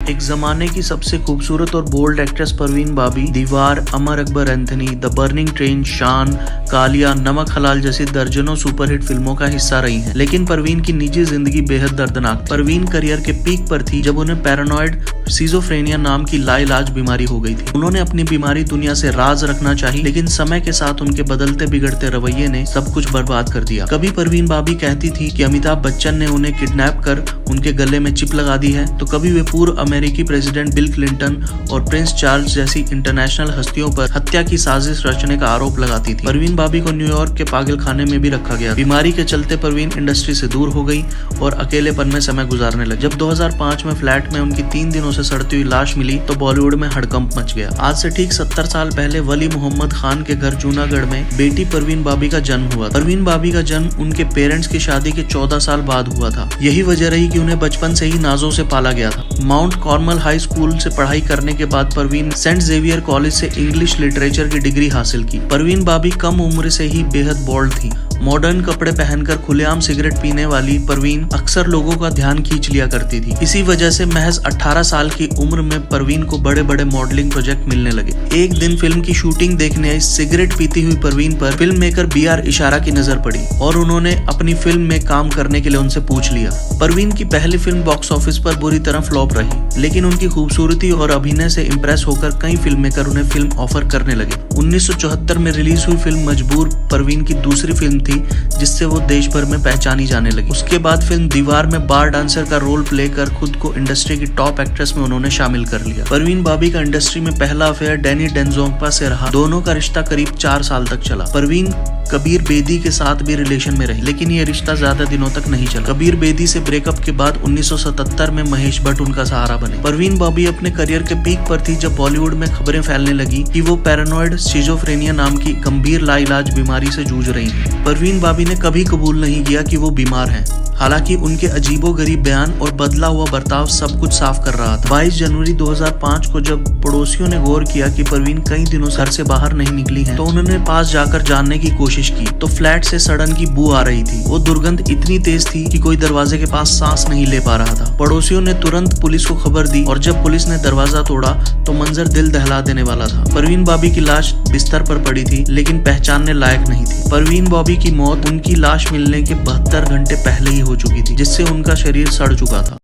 एक जमाने की सबसे खूबसूरत और bold actress Parveen Babi Deewaar, Amar Akbar Anthony, the burning train, Shaan, Kaalia, नमक हलाल जैसी दर्जनों सुपरहिट फिल्मों का हिस्सा रही हैं। लेकिन परवीन की निजी जिंदगी बेहद दर्दनाक। परवीन करियर के पीक पर थी जब उन्हें पैरानॉइड सिजोफ्रेनिया नाम की लाइलाज बीमारी हो गई थी। उन्होंने अपनी बीमारी दुनिया से राज रखना चाहिए, लेकिन समय के साथ उनके बदलते बिगड़ते रवैये ने सब कुछ बर्बाद कर दिया। कभी परवीन बाबी कहती थी कि अमिताभ बच्चन ने उन्हें किडनैप कर उनके गले में चिप लगा दी है, तो कभी वे पूर्व अमेरिकी प्रेसिडेंट बिल क्लिंटन और प्रिंस चार्ल्स जैसी इंटरनेशनल हस्तियों पर हत्या की साजिश रचने का आरोप लगाती थी। परवीन बाबी को न्यूयॉर्क के पागल खाने में भी रखा गया। बीमारी के चलते परवीन इंडस्ट्री से दूर हो गई और अकेलेपन में समय गुजारने लगी। जब 2005 में फ्लैट में उनकी 3 दिनों से सड़ती हुई लाश मिली तो बॉलीवुड में हड़कंप मच गया। आज से ठीक 70 साल पहले वली मोहम्मद खान के घर जूनागढ़ में बेटी परवीन बाबी का जन्म हुआ। परवीन बाबी का जन्म उनके पेरेंट्स की शादी के 14 साल बाद हुआ था। यही वजह रही कि उन्हें बचपन से ही नाजों से पाला गया था। माउंट कार्मल हाई स्कूल से पढ़ाई करने के बाद परवीन सेंट जेवियर कॉलेज से इंग्लिश लिटरेचर की डिग्री हासिल की। परवीन बाबी कम उम्र से ही बेहद बोल्ड थी। मॉडर्न कपड़े पहनकर खुलेआम सिगरेट पीने वाली परवीन अक्सर लोगों का ध्यान खींच लिया करती थी। इसी वजह से महज 18 साल की उम्र में परवीन को बड़े बड़े मॉडलिंग प्रोजेक्ट मिलने लगे। एक दिन फिल्म की शूटिंग देखने आई सिगरेट पीती हुई परवीन पर फिल्म मेकर BR इशारा की नजर पड़ी और उन्होंने अपनी फिल्म में काम करने के लिए उनसे पूछ लिया। परवीन की पहली फिल्म बॉक्स ऑफिस पर बुरी तरह फ्लॉप रही, लेकिन उनकी खूबसूरती और अभिनय से इम्प्रेस होकर कई फिल्म मेकर उन्हें फिल्म ऑफर करने लगे। 1974 में रिलीज हुई फिल्म मजबूर परवीन की दूसरी फिल्म थी जिससे वो देश भर में पहचानी जाने लगी। उसके बाद फिल्म दीवार में बार डांसर का रोल प्ले कर खुद को इंडस्ट्री की टॉप एक्ट्रेस में उन्होंने शामिल कर लिया। परवीन बाबी का इंडस्ट्री में पहला अफेयर डैनी डेंजोंगपा से रहा। दोनों का रिश्ता करीब 4 साल तक चला। परवीन कबीर बेदी के साथ भी रिलेशन में रही, लेकिन ये रिश्ता ज्यादा दिनों तक नहीं चला। कबीर बेदी से ब्रेकअप के बाद 1977 में महेश भट्ट उनका सहारा बने। परवीन बाबी अपने करियर के पीक पर थी जब बॉलीवुड में खबरें फैलने लगी कि वो पैरानॉइड सिजोफ्रेनिया नाम की गंभीर लाइलाज बीमारी से जूझ रही हैं। परवीन बाबी ने कभी कबूल नहीं किया कि वो बीमार हैं, हालांकि उनके अजीबोगरीब बयान और बदला हुआ बर्ताव सब कुछ साफ कर रहा था। 22 जनवरी 2005 को जब पड़ोसियों ने गौर किया कि परवीन कई दिनों से घर से बाहर नहीं निकली हैं, तो उन्होंने पास जाकर जानने की कोशिश की तो फ्लैट से सड़न की बू आ रही थी। वो दुर्गंध इतनी तेज थी कि कोई दरवाजे के पास सांस नहीं ले पा रहा था। पड़ोसियों ने तुरंत पुलिस को खबर दी और जब पुलिस ने दरवाजा तोड़ा तो मंजर दिल दहला देने वाला था। परवीन बाबी की लाश बिस्तर पर पड़ी थी, लेकिन पहचानने लायक नहीं थी। परवीन बाबी की मौत उनकी लाश मिलने के 72 घंटे पहले ही हो चुकी थी, जिससे उनका शरीर सड़ चुका था।